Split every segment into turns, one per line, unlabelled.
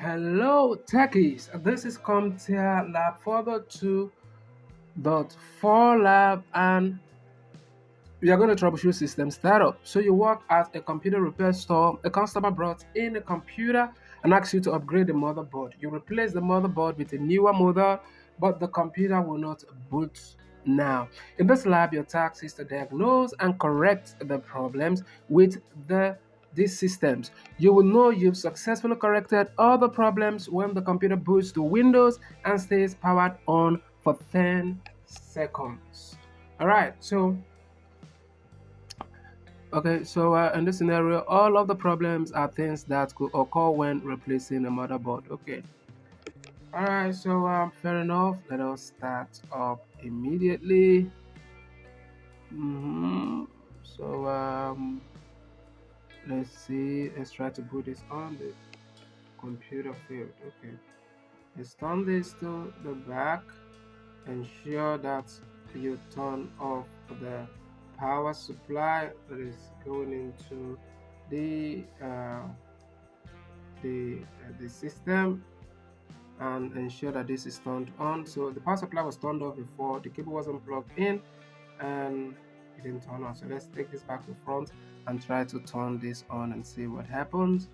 Hello, techies. This is CompTIA Lab Further 2.4 Lab, and we are going to troubleshoot system startup. So you work at a computer repair store. A customer brought in a computer and asked you to upgrade the motherboard. You replace the motherboard with a newer model, but the computer will not boot now. In this lab, your task is to diagnose and correct the problems with these systems. You will know you've successfully corrected all the problems when the computer boots to Windows and stays powered on for 10 seconds. All right, in this scenario, all of the problems are things that could occur when replacing a motherboard. Okay. All right. Fair enough. Let us start up immediately. Mm-hmm. So let's see. Let's try to put this on the computer field. Okay. Let's turn this to the back. Ensure that you turn off the power supply that is going into the uh, the system, and ensure that this is turned on. So the power supply was turned off before, the cable wasn't plugged in and it didn't turn on. So let's take this back to front and try to turn this on and see what happens.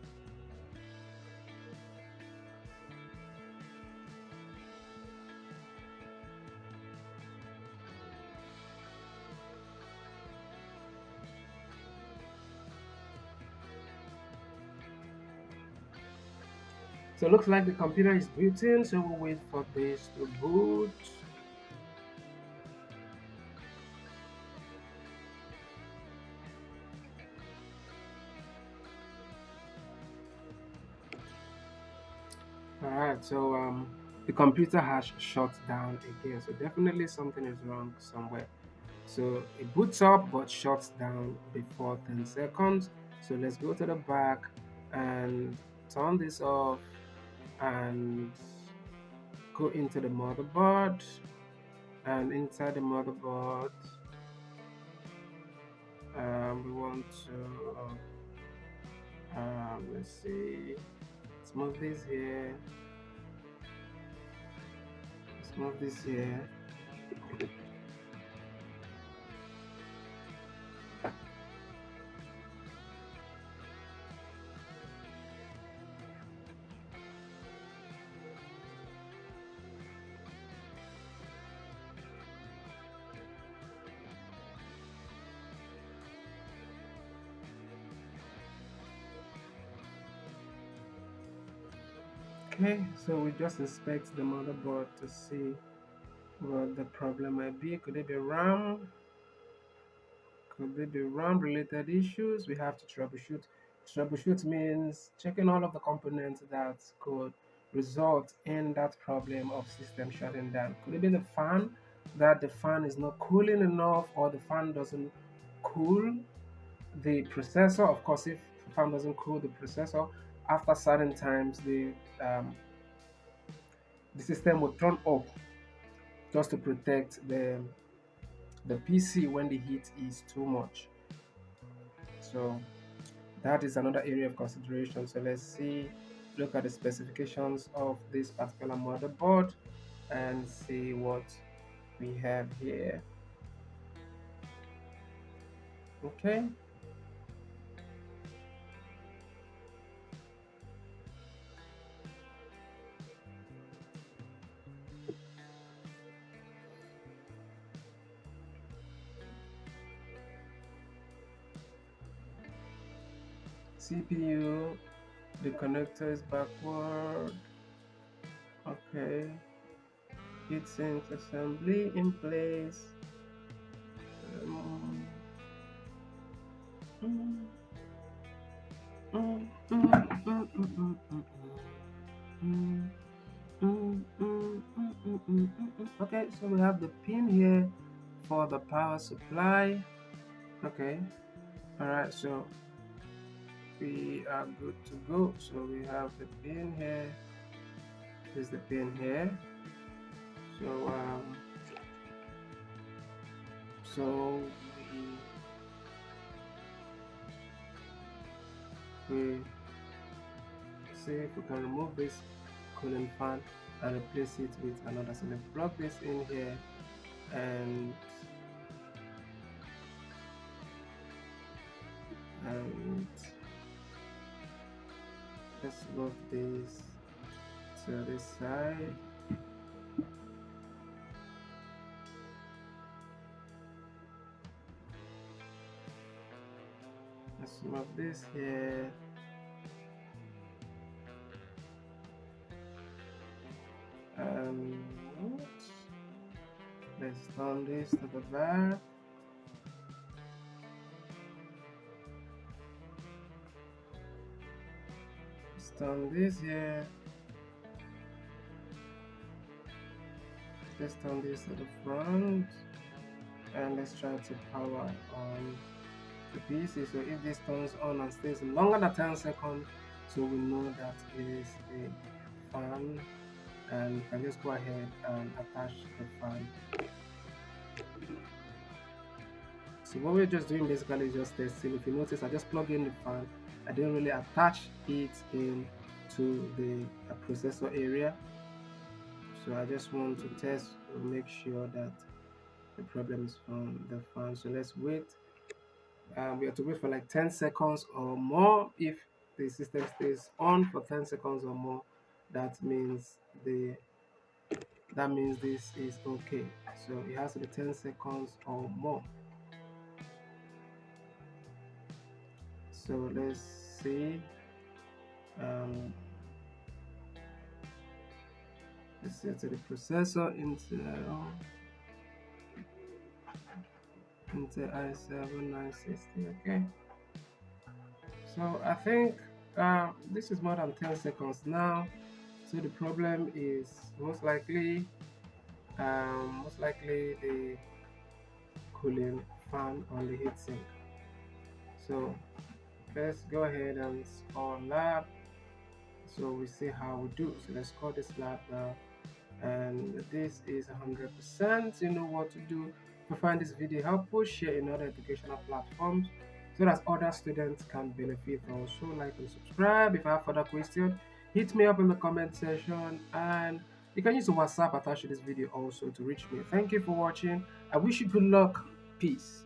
So it looks like the computer is booting, so we'll wait for this to boot. All right, the computer has shut down again, so definitely something is wrong somewhere. So it boots up but shuts down before 10 seconds. So let's go to the back and turn this off and go into the motherboard, and inside the motherboard we want to let's see, let's move this here, let's move this here. Okay, so we just inspect the motherboard to see what the problem might be. Could it be RAM? Could it be RAM related issues? We have to troubleshoot. Troubleshoot means checking all of the components that could result in that problem of system shutting down. Could it be the fan, that the fan is not cooling enough, or the fan doesn't cool the processor? Of course, if the fan doesn't cool the processor, after certain times the system will turn off just to protect the PC when the heat is too much. So that is another area of consideration. So let's see, look at the specifications of this particular motherboard and see what we have here. Okay. CPU, the connector is backward. Okay. Heatsink assembly in place. Um, mm, mm, mm, mm, mm, mm, mm, mm, Okay, so we have the pin here for the power supply. Okay, all right, so we are good to go. So we have the pin here. This is the pin here. So so we see if we can remove this cooling fan and replace it with another. So let's plug this in here, and let's move this to this side. Let's move this here. Let's turn this to the back. Let's turn this here. Let's turn this to the front, and let's try to power on the PC. So if this turns on and stays longer than 10 seconds, so we know that it is a fan, and you can just go ahead and attach the fan. So what we're just doing basically is just testing. If you notice, I just plug in the fan. I didn't really attach it in to the processor area. So I just want to test to make sure that the problem is from the fan. So let's wait. We have to wait for like 10 seconds or more. If the system stays on for 10 seconds or more, that means this is okay. So it has to be 10 seconds or more. So let's see. Let's set to the processor Intel i7 960. Okay. So I think this is more than 10 seconds now. So the problem is most likely the cooling fan on the heatsink. So let's go ahead and score lab, so we see how we do. So let's score this lab now, and this is 100%. You know what to do. If you find this video helpful, share in other educational platforms so that other students can benefit. Also, like and subscribe. If you have further questions, hit me up in the comment section, and you can use the WhatsApp attached to this video also to reach me. Thank you for watching. I wish you good luck. Peace.